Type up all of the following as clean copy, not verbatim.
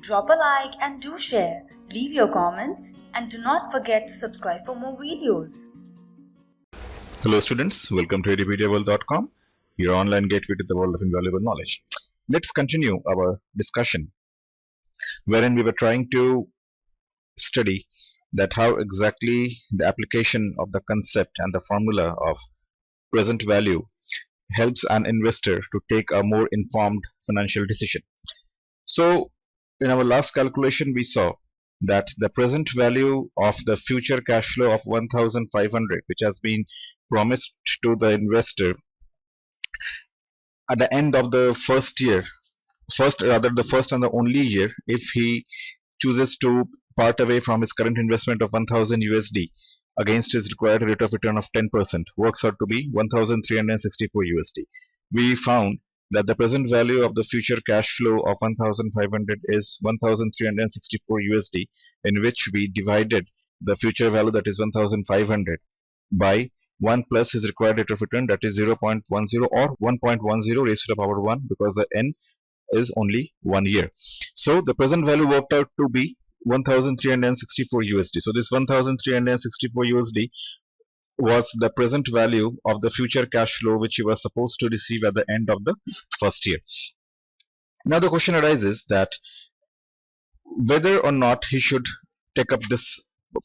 drop a like and do share. Leave your comments and do not forget to subscribe for more videos. Hello students, welcome to edupediaworld.com, your online gateway to the world of invaluable knowledge. Let's continue our discussion wherein we were trying to study that how exactly the application of the concept and the formula of present value helps an investor to take a more informed financial decision. So in our last calculation we saw that the present value of the future cash flow of 1500 which has been promised to the investor at the end of the first and the only year, if he chooses to part away from his current investment of 1000 USD against his required rate of return of 10%, works out to be 1364 USD. We found that the present value of the future cash flow of 1500 is 1364 USD, in which we divided the future value, that is 1500, by 1 plus his required rate of return, that is 0.10 or 1.10 raised to the power 1, because the n is only 1 year. So the present value worked out to be 1364 USD. So this 1364 USD was the present value of the future cash flow which he was supposed to receive at the end of the first year. Now the question arises that whether or not he should take up this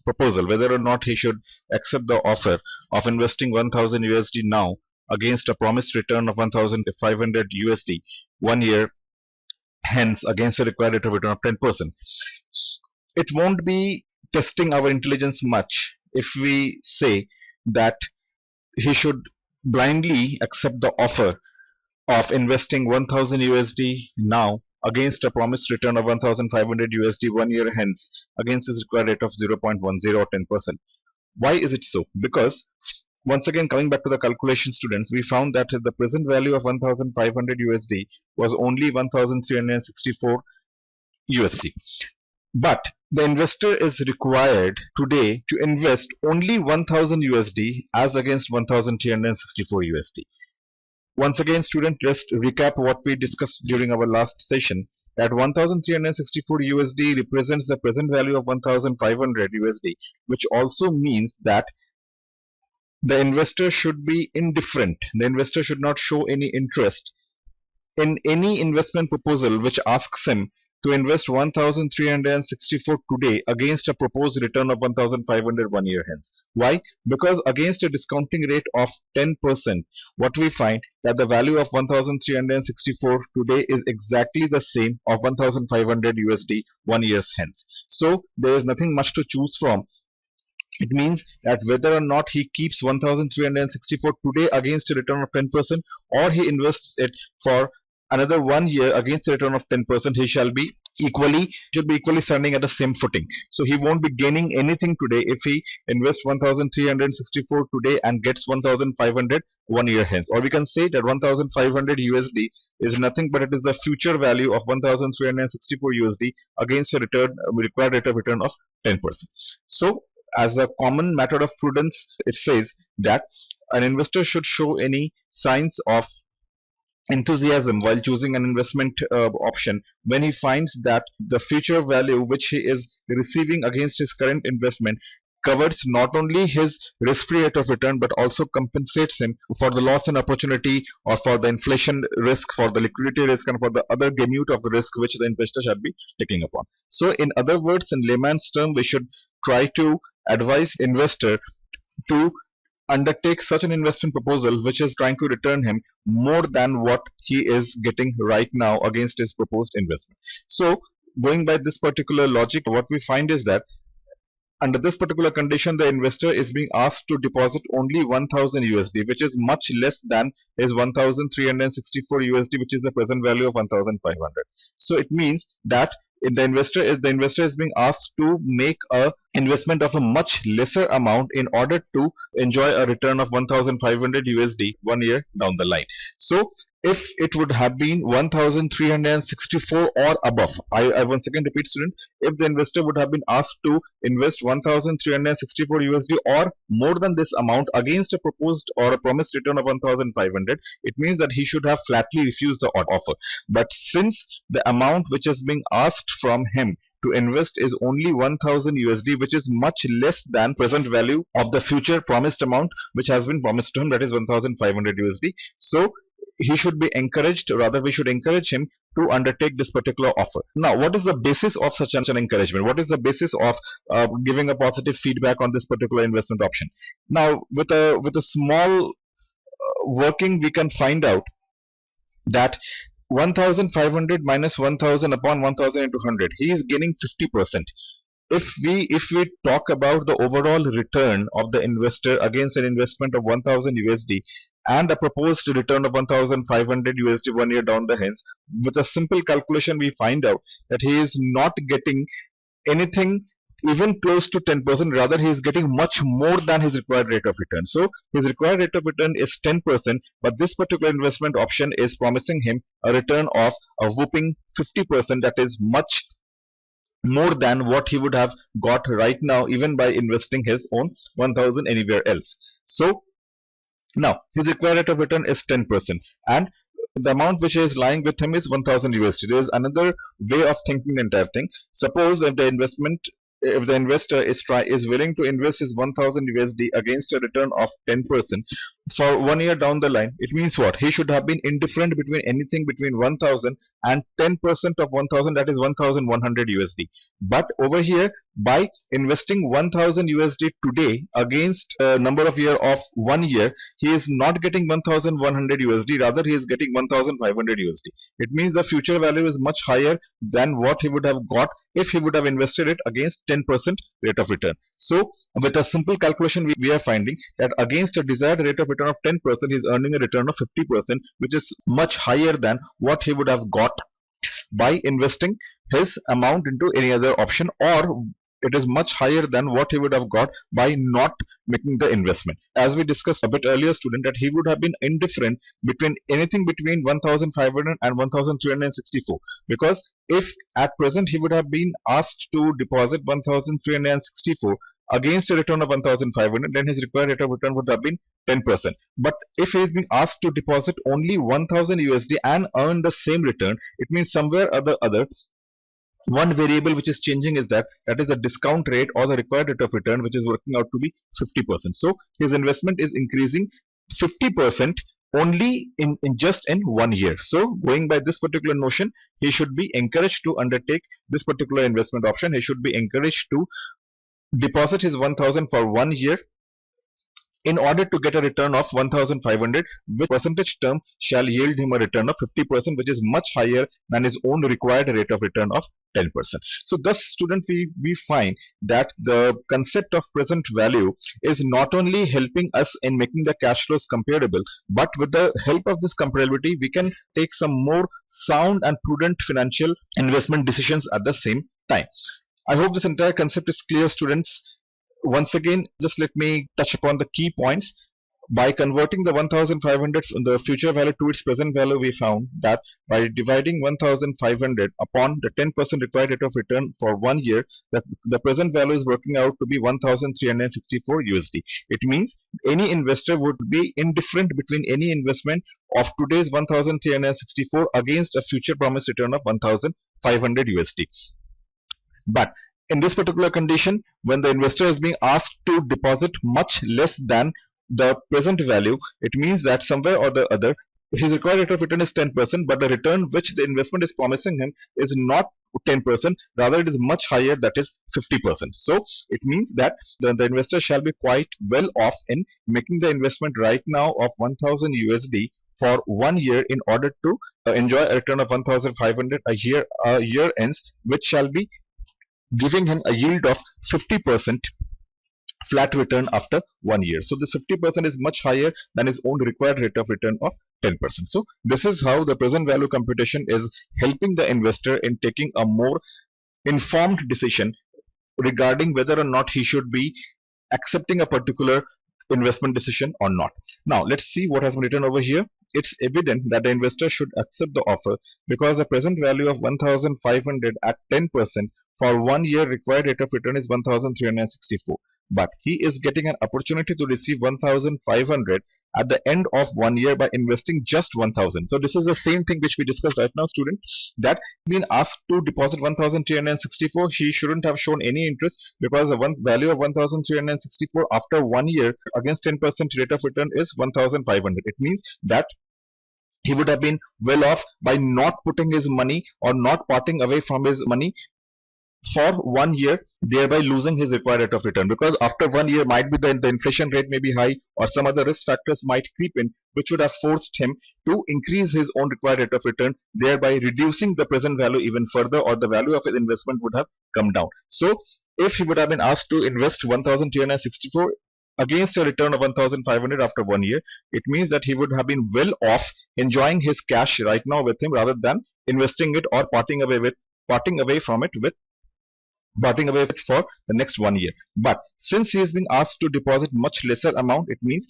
proposal, whether or not he should accept the offer of investing 1000 USD now against a promised return of 1500 USD 1 year hence against a required rate of return of 10%. It won't be testing our intelligence much if we say that he should blindly accept the offer of investing 1000 USD now against a promised return of 1500 USD 1 year hence against his required rate of 0.10 or 10%. Why is it so? Because once again, coming back to the calculation, students, we found that the present value of 1500 USD was only 1364 USD. But the investor is required today to invest only 1000 USD as against 1364 USD. Once again, student, just recap what we discussed during our last session, that 1364 USD represents the present value of 1500 USD, which also means that the investor should be indifferent. The investor should not show any interest in any investment proposal which asks him to invest 1364 today against a proposed return of 1500 1 year hence. Why? Because against a discounting rate of 10%, what we find that the value of 1364 today is exactly the same of 1500 USD 1 year hence. So there is nothing much to choose from. It means that whether or not he keeps 1364 today against a return of 10% or he invests it for another 1 year against a return of 10%, he should be equally standing at the same footing. So he won't be gaining anything today if he invests 1364 today and gets 1500 1 year hence. Or we can say that 1500 USD is nothing but it is the future value of 1364 USD against a required rate of return of 10%. So as a common matter of prudence, it says that an investor should show any signs of enthusiasm while choosing an investment option when he finds that the future value which he is receiving against his current investment covers not only his risk-free rate of return but also compensates him for the loss and opportunity or for the inflation risk, for the liquidity risk, and for the other gamut of the risk which the investor shall be taking upon. So in other words, in layman's term, we should try to advise investor to undertake such an investment proposal which is trying to return him more than what he is getting right now against his proposed investment. So going by this particular logic, what we find is that under this particular condition, the investor is being asked to deposit only 1000 USD, which is much less than his 1364 USD, which is the present value of 1500. So it means that the investor is being asked to make a investment of a much lesser amount in order to enjoy a return of 1500 USD 1 year down the line. So if it would have been 1364 or above, I once again repeat student, if the investor would have been asked to invest 1364 USD or more than this amount against a proposed or a promised return of 1500, it means that he should have flatly refused the offer. But since the amount which is being asked from him to invest is only 1000 USD, which is much less than present value of the future promised amount which has been promised to him, that is 1500 USD. So he should be encouraged, rather we should encourage him to undertake this particular offer. Now, what is the basis of such an encouragement? What is the basis of giving a positive feedback on this particular investment option? Now, with a small working, we can find out that 1500 minus 1000 upon 1000 into 100, he is gaining 50%. If we talk about the overall return of the investor against an investment of 1000 USD and a proposed return of 1500 USD 1 year down the hence, with a simple calculation we find out that he is not getting anything even close to 10%, rather he is getting much more than his required rate of return. So his required rate of return is 10%, but this particular investment option is promising him a return of a whooping 50%, that is much more than what he would have got right now even by investing his own 1000 anywhere else. So now his required rate of return is 10%, and the amount which is lying with him is 1000 USD. There is another way of thinking the entire thing. Suppose if the investor is willing to invest his 1000 USD against a return of 10% for 1 year down the line, it means what? He should have been indifferent between anything between 1000 and 10% of 1000, that is 1100 USD. But over here, by investing 1000 USD today against a number of year of 1 year, he is not getting 1100 USD, rather he is getting 1500 USD. It means the future value is much higher than what he would have got if he would have invested it against 10% rate of return. So with a simple calculation, we are finding that against a desired rate of return of 10%, he is earning a return of 50%, which is much higher than what he would have got by investing his amount into any other option, or it is much higher than what he would have got by not making the investment. As we discussed a bit earlier, student, that he would have been indifferent between anything between 1500 and 1364, because if at present he would have been asked to deposit 1364 against a return of 1500, then his required rate of return would have been 10%. But if he is being asked to deposit only 1000 USD and earn the same return, it means somewhere or the other one variable which is changing is that is the discount rate or the required rate of return, which is working out to be 50%. So his investment is increasing 50% only in just in 1 year. So going by this particular notion, he should be encouraged to undertake this particular investment option. He should be encouraged to deposit his 1000 for 1 year in order to get a return of 1500, which percentage term shall yield him a return of 50%, which is much higher than his own required rate of return of 10%. So thus, student, we find that the concept of present value is not only helping us in making the cash flows comparable, but with the help of this comparability, we can take some more sound and prudent financial investment decisions at the same time. I hope this entire concept is clear, students. Once again, just let me touch upon the key points. By converting the 1500 from the future value to its present value, we found that by dividing 1500 upon the 10% required rate of return for 1 year, the present value is working out to be 1364 USD. It means any investor would be indifferent between any investment of today's 1364 against a future promised return of 1500 USD. But in this particular condition, when the investor is being asked to deposit much less than the present value, it means that somewhere or the other his required rate of return is 10%, but the return which the investment is promising him is not 10%, rather it is much higher, that is 50%. So it means that the investor shall be quite well off in making the investment right now of 1000 USD for 1 year in order to enjoy a return of 1500 a year ends, which shall be giving him a yield of 50% flat return after 1 year. So this 50% is much higher than his own required rate of return of 10%. So this is how the present value computation is helping the investor in taking a more informed decision regarding whether or not he should be accepting a particular investment decision or not. Now let's see what has been written over here. It's evident that the investor should accept the offer because the present value of 1500 at 10% for 1 year required rate of return is 1364, but he is getting an opportunity to receive 1500 at the end of 1 year by investing just 1000. So this is the same thing which we discussed right now, students, that been asked to deposit 1364. He shouldn't have shown any interest because the one value of 1364 after 1 year against 10% rate of return is 1500. It means that he would have been well off by not putting his money or not parting away from his money for 1 year, thereby losing his required rate of return, because after 1 year might be the inflation rate may be high or some other risk factors might creep in, which would have forced him to increase his own required rate of return, thereby reducing the present value even further, or the value of his investment would have come down. So if he would have been asked to invest 1364 against a return of 1500 after 1 year, it means that he would have been well off enjoying his cash right now with him rather than investing it or parting away from it for the next 1 year. But since he has been asked to deposit much lesser amount, it means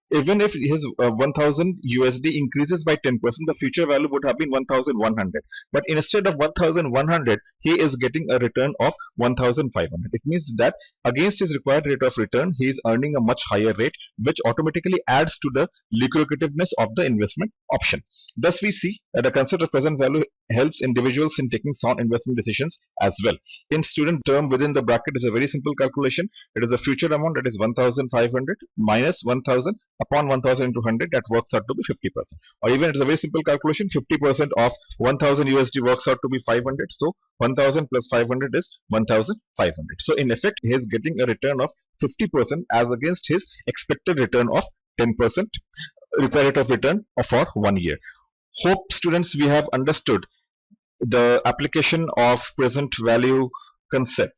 even if his 1000 USD increases by 10%, the future value would have been 1100. But instead of 1100, he is getting a return of 1500. It means that against his required rate of return, he is earning a much higher rate, which automatically adds to the lucrativeness of the investment option. Thus, we see that the concept of present value helps individuals in taking sound investment decisions as well. In student term, within the bracket is a very simple calculation. It is a future amount, that is 1500 minus 1000 upon 1000 into 100, that works out to be 50%. Or even it's a very simple calculation, 50% of 1000 USD works out to be 500. So 1000 plus 500 is 1500. So in effect, he is getting a return of 50% as against his expected return of 10% required rate of return for 1 year. Hope students we have understood the application of present value concept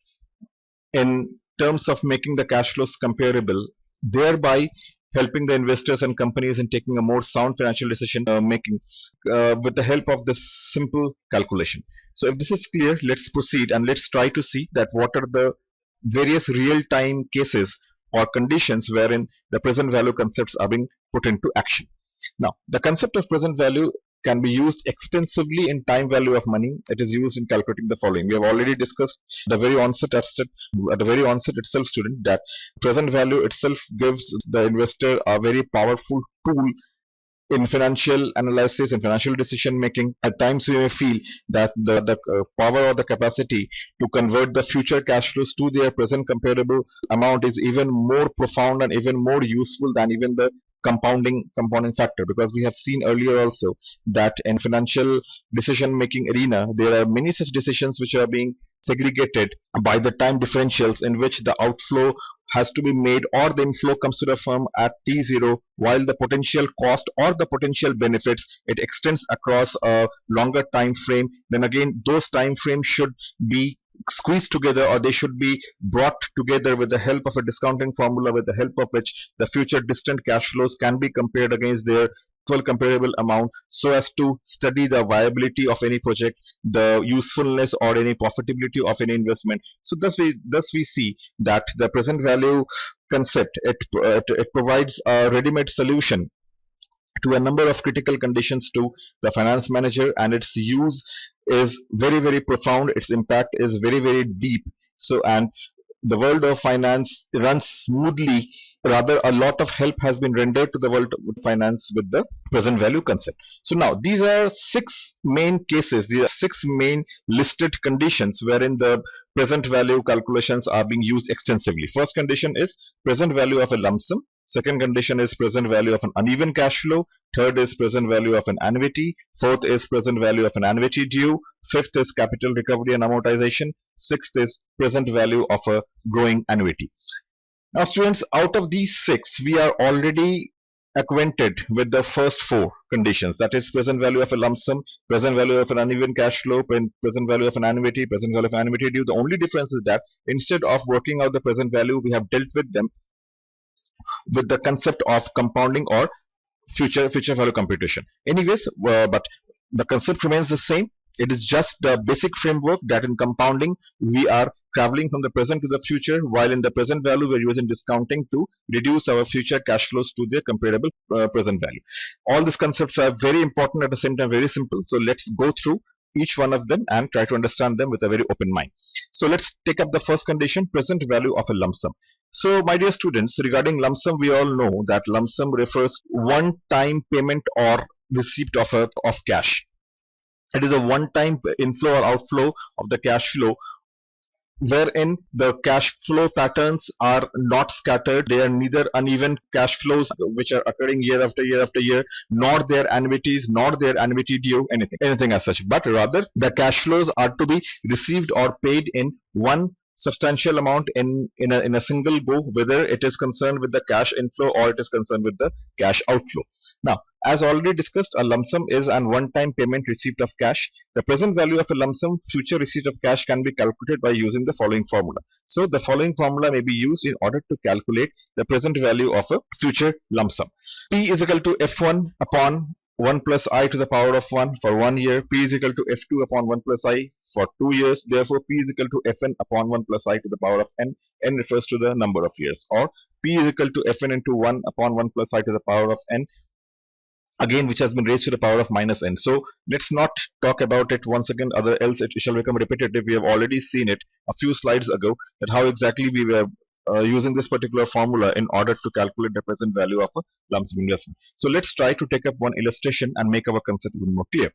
in terms of making the cash flows comparable, thereby helping the investors and companies in taking a more sound financial decision making with the help of this simple calculation. So if this is clear, let's proceed and let's try to see that what are the various real-time cases or conditions wherein the present value concepts are being put into action. Now, the concept of present value can be used extensively in time value of money. It is used in calculating the following. We have already discussed at the very onset itself, student, that present value itself gives the investor a very powerful tool in financial analysis and financial decision making. At times we may feel that the power or the capacity to convert the future cash flows to their present comparable amount is even more profound and even more useful than even the compounding factor, because we have seen earlier also that in financial decision making arena there are many such decisions which are being segregated by the time differentials in which the outflow has to be made or the inflow comes to the firm at T0, while the potential cost or the potential benefits, it extends across a longer time frame. Then again, those time frames should be squeezed together, or they should be brought together with the help of a discounting formula, with the help of which the future distant cash flows can be compared against their actual comparable amount, so as to study the viability of any project, the usefulness or any profitability of any investment. So thus we see that the present value concept, it provides a ready-made solution to a number of critical conditions to the finance manager, and its use is very profound. Its impact is very deep. So, and the world of finance runs smoothly. Rather, a lot of help has been rendered to the world of finance with the present value concept. So now these are 6 main cases, these are 6 main listed conditions wherein the present value calculations are being used extensively. First condition is present value of a lump sum. Second condition is present value of an uneven cash flow. Third is present value of an annuity. Fourth is present value of an annuity due. Fifth is capital recovery and amortization. Sixth is present value of a growing annuity. Now students, out of these 6, we are already acquainted with the first 4 conditions, that is present value of a lump sum, present value of an uneven cash flow, present value of an annuity, present value of an annuity due. The only difference is that instead of working out the present value, we have dealt with them with the concept of compounding or future value computation. Anyways, but the concept remains the same. It is just the basic framework that in compounding we are traveling from the present to the future, while in the present value we're using discounting to reduce our future cash flows to their comparable present value. All these concepts are very important, at the same time very simple. So let's go through each one of them and try to understand them with a very open mind. So let's take up the first condition, present value of a lump sum. So my dear students, regarding lump sum, we all know that lump sum refers one-time payment or receipt of cash. It is a one-time inflow or outflow of the cash flow, wherein the cash flow patterns are not scattered. They are neither uneven cash flows which are occurring year after year after year, nor their annuities, nor their annuity due, anything as such. But rather, the cash flows are to be received or paid in one substantial amount in a single go, whether it is concerned with the cash inflow or it is concerned with the cash outflow. Now, as already discussed, a lump sum is an one-time payment receipt of cash. The present value of a lump sum future receipt of cash can be calculated by using the following formula. So the following formula may be used in order to calculate the present value of a future lump sum. P is equal to F1 upon 1 plus I to the power of 1 for 1 year. P is equal to F2 upon 1 plus I for 2 years. Therefore, P is equal to Fn upon 1 plus I to the power of n. N refers to the number of years. Or P is equal to Fn into 1 upon 1 plus I to the power of n, again which has been raised to the power of minus n. So let's not talk about it once again, other else it shall become repetitive. We have already seen it a few slides ago, that how exactly we were using this particular formula in order to calculate the present value of a lump sum investment. So let's try to take up one illustration and make our concept even more clear.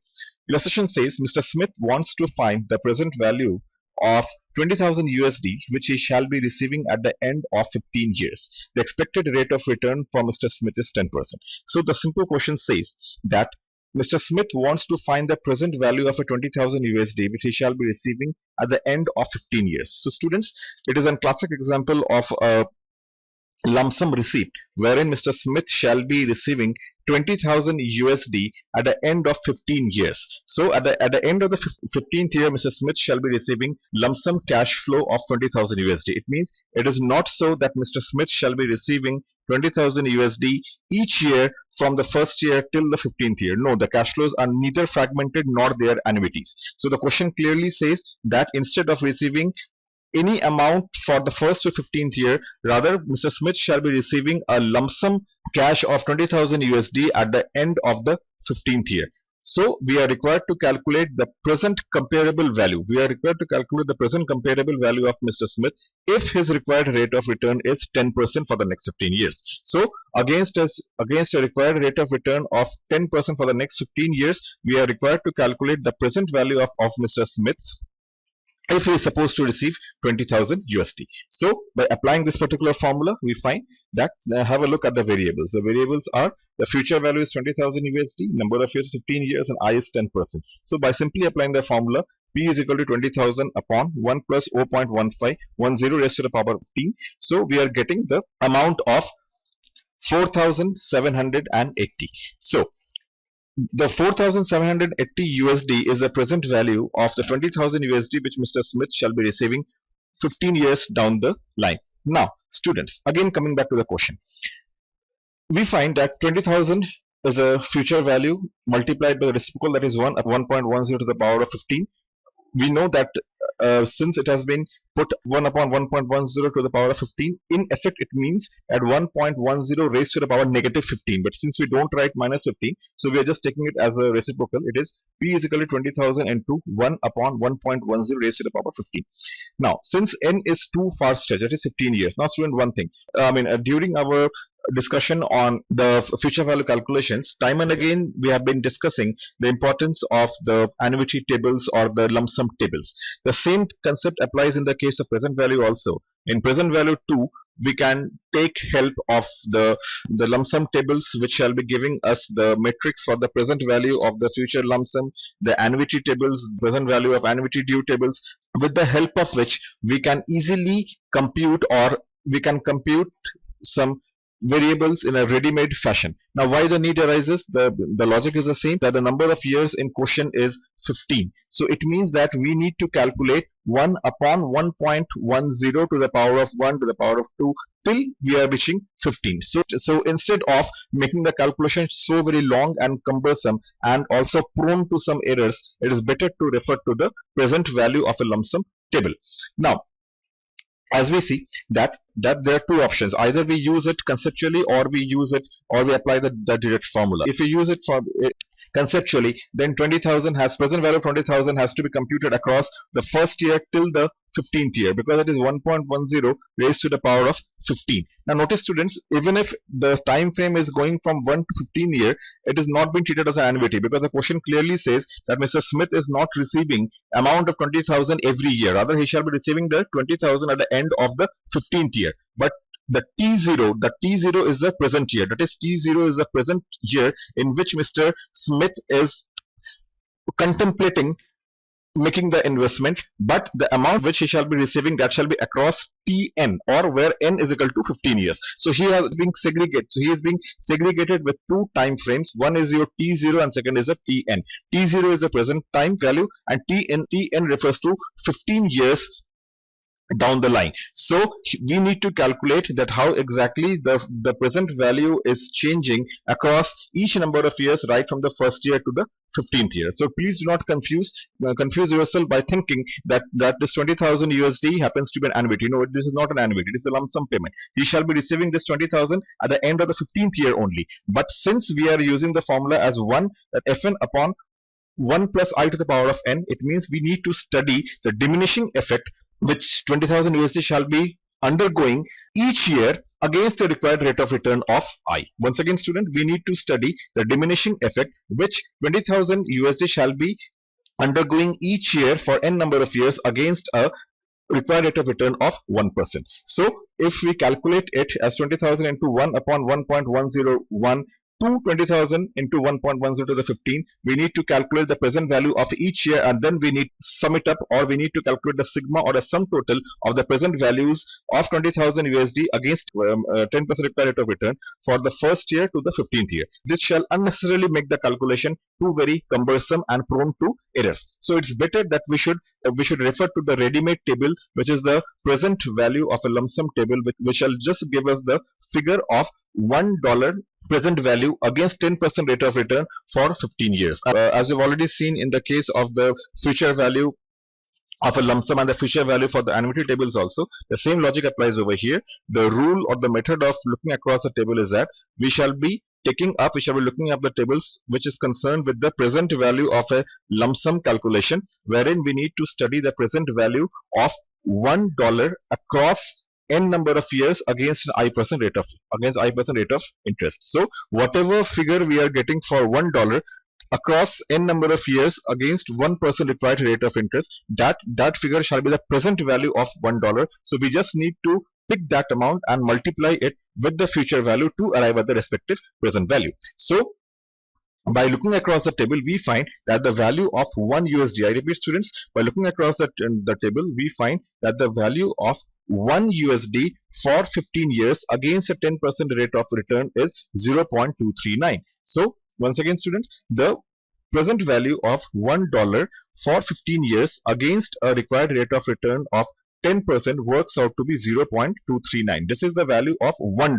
Illustration says Mr. Smith wants to find the present value of 20,000 USD which he shall be receiving at the end of 15 years. The expected rate of return for Mr. Smith is 10%. So the simple question says that Mr. Smith wants to find the present value of a 20,000 USD which he shall be receiving at the end of 15 years. So students, it is a classic example of a lump sum receipt wherein Mr. Smith shall be receiving 20,000 USD at the end of 15 years. So at the end of the 15th year, Mr. Smith shall be receiving lump sum cash flow of 20,000 USD. It means it is not so that Mr. Smith shall be receiving 20,000 USD each year from the first year till the 15th year. No, the cash flows are neither fragmented nor their annuities. So the question clearly says that instead of receiving any amount for the first to 15th year, rather Mr. Smith shall be receiving a lump sum cash of 20,000 USD at the end of the 15th year. So we are required to calculate the present comparable value. We are required to calculate the present comparable value of Mr. Smith if his required rate of return is 10% for the next 15 years. So against a required rate of return of 10% for the next 15 years, we are required to calculate the present value of Mr. Smith if he is supposed to receive 20,000 USD. So by applying this particular formula, we find that have a look at the variables. The variables are the future value is 20,000 USD, number of years 15 years, and I is 10%. So by simply applying the formula, P is equal to 20,000 upon 1 plus 0.1510 raised to the power of 15. So we are getting the amount of 4,780. So the 4,780 USD is the present value of the 20,000 USD which Mr. Smith shall be receiving 15 years down the line. Now, students, again coming back to the question, we find that 20,000 is a future value multiplied by the reciprocal, that is 1.10 to the power of 15. We know that since it has been put 1 upon 1.10 to the power of 15, in effect it means at 1.10 raised to the power negative 15. But since we don't write minus 15, so we are just taking it as a reciprocal. It is P is equal to 20,000 into 1 upon 1.10 raised to the power of 15. Now, since n is too far stretched, that is 15 years. Now, student, one thing, during our discussion on the future value calculations, time and again we have been discussing the importance of the annuity tables or the lump sum tables. The same concept applies in the case of present value also. In present value too, we can take help of the lump sum tables which shall be giving us the matrix for the present value of the future lump sum, the annuity tables, present value of annuity due tables, with the help of which we can easily compute, or we can compute some variables in a ready-made fashion. Now, why the need arises? The logic is the same, that the number of years in question is 15. So it means that we need to calculate 1 upon 1.10 to the power of 1 to the power of 2 till we are reaching 15. So instead of making the calculation so very long and cumbersome and also prone to some errors, it is better to refer to the present value of a lump sum table. Now, as we see that there are two options. Either we use it conceptually, or we apply the direct formula. If we use it for conceptually, then 20,000 has present value of 20,000 has to be computed across the first year till the 15th year, because it is 1.10 raised to the power of 15. Now notice students, even if the time frame is going from 1 to 15 year, it is not being treated as an annuity, because the question clearly says that Mr. Smith is not receiving amount of 20,000 every year. Rather, he shall be receiving the 20,000 at the end of the 15th year. But the T0 is the present year. That is, T0 is the present year in which Mr. Smith is contemplating making the investment, but the amount which he shall be receiving, that shall be across Tn, or where n is equal to 15 years. So he has been segregated. So he is being segregated with two time frames. One is your T0 and second is a Tn. T0 is the present time value, and Tn refers to 15 years down the line. So we need to calculate that how exactly the present value is changing across each number of years, right from the first year to the 15th year. So please do not confuse yourself by thinking that this 20,000 USD happens to be an annuity. No, this is not an annuity. It is a lump sum payment. He shall be receiving this 20,000 at the end of the 15th year only. But since we are using the formula as 1, that Fn upon 1 plus I to the power of n, it means we need to study the diminishing effect which 20,000 USD shall be undergoing each year against the required rate of return of I. Once again, student, we need to study the diminishing effect which 20,000 USD shall be undergoing each year for n number of years against a required rate of return of 1%. So if we calculate it as 20,000 into 1 upon 1.101 to 20,000 into 1.10 to the 15, we need to calculate the present value of each year, and then we need to sum it up, or we need to calculate the sigma or the sum total of the present values of 20,000 USD against 10% required rate of return for the first year to the 15th year. This shall unnecessarily make the calculation too very cumbersome and prone to errors. So it's better that we should refer to the ready-made table, which is the present value of a lump sum table, which shall just give us the figure of $1 present value against 10% rate of return for 15 years. As we've already seen in the case of the future value of a lump sum and the future value for the annuity tables also, the same logic applies over here. The rule or the method of looking across the table is that we shall be looking up the tables which is concerned with the present value of a lump sum calculation, wherein we need to study the present value of $1 across n number of years against I% rate of interest. So whatever figure we are getting for $1 across n number of years against 1% required rate of interest, that figure shall be the present value of $1. So we just need to pick that amount and multiply it with the future value to arrive at the respective present value. So by looking across the table, we find that the value of 1 USD, I repeat students, by looking across the table, we find that the value of 1 USD for 15 years against a 10% rate of return is 0.239. So once again, students, the present value of $1 for 15 years against a required rate of return of 10% works out to be 0.239. This is the value of $1.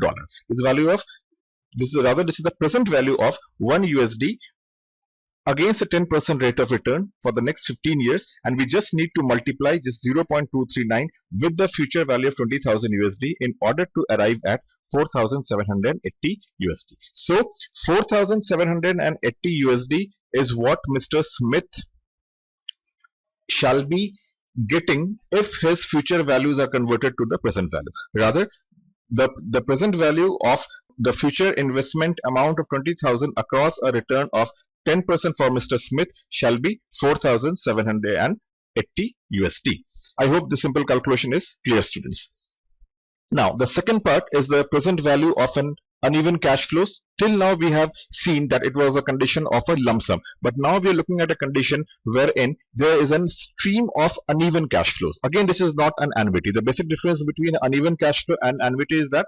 This is the present value of 1 USD against a 10% rate of return for the next 15 years, and we just need to multiply this 0.239 with the future value of 20,000 USD in order to arrive at 4,780 USD. So 4,780 USD is what Mr. Smith shall be getting if his future values are converted to the present value. Rather, the present value of the future investment amount of 20,000 across a return of 10% for Mr. Smith shall be 4,780 USD. I hope the simple calculation is clear, students. Now, the second part is the present value of an uneven cash flows. Till now we have seen that it was a condition of a lump sum, but now we are looking at a condition wherein there is a stream of uneven cash flows. Again, this is not an annuity. The basic difference between uneven cash flow and annuity is that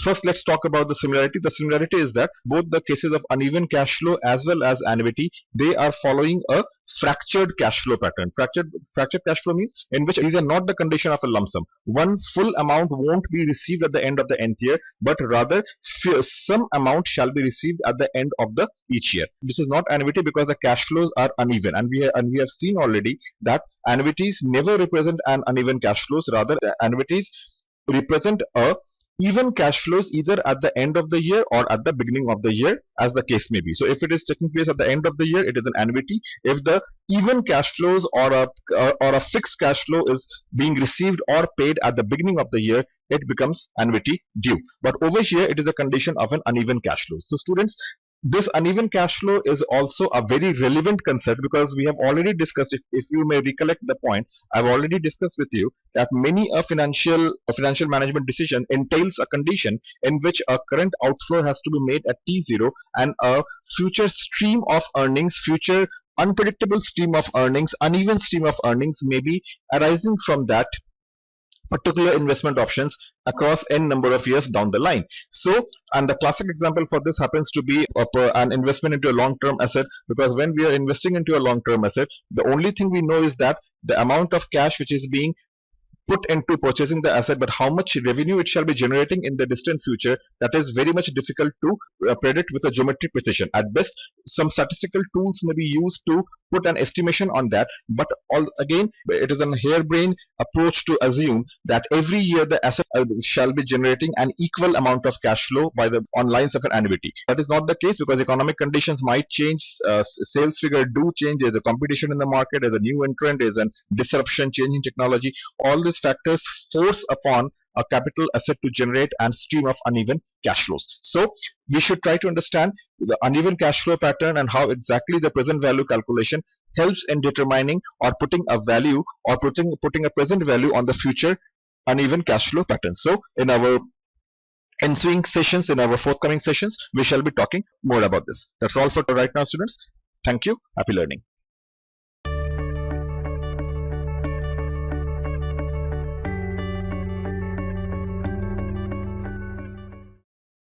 First, let's talk about the similarity. The similarity is that both the cases of uneven cash flow as well as annuity, they are following a fractured cash flow pattern. Fractured cash flow means in which these are not the condition of a lump sum. One full amount won't be received at the end of the nth year, but rather some amount shall be received at the end of the each year. This is not annuity because the cash flows are uneven, and we have seen already that annuities never represent an uneven cash flows. Rather, annuities represent a even cash flows either at the end of the year or at the beginning of the year, as the case may be. So if it is taking place at the end of the year, it is an annuity. If the even cash flows or a fixed cash flow is being received or paid at the beginning of the year, it becomes annuity due. But over here, it is a condition of an uneven cash flow. So students, this uneven cash flow is also a very relevant concept because we have already discussed, if you may recollect the point, I've already discussed with you that many a financial management decision entails a condition in which a current outflow has to be made at T0 and a future stream of earnings, future unpredictable stream of earnings, uneven stream of earnings may be arising from that particular investment options across n number of years down the line. So, and the classic example for this happens to be an investment into a long-term asset, because when we are investing into a long-term asset, the only thing we know is that the amount of cash which is being put into purchasing the asset, but how much revenue it shall be generating in the distant future, that is very much difficult to predict with a geometric precision. At best, some statistical tools may be used to put an estimation on that, but again, it is a harebrained approach to assume that every year the asset shall be generating an equal amount of cash flow on lines of an annuity. That is not the case because economic conditions might change, sales figure do change, there's a competition in the market, there's a new entrant, there's a disruption, changing technology. All these factors force upon a capital asset to generate and stream of uneven cash flows. So we should try to understand the uneven cash flow pattern and how exactly the present value calculation helps in determining or putting a value or putting a present value on the future uneven cash flow pattern. So in our ensuing sessions, in our forthcoming sessions, we shall be talking more about this. That's all for right now, students. Thank you. Happy learning.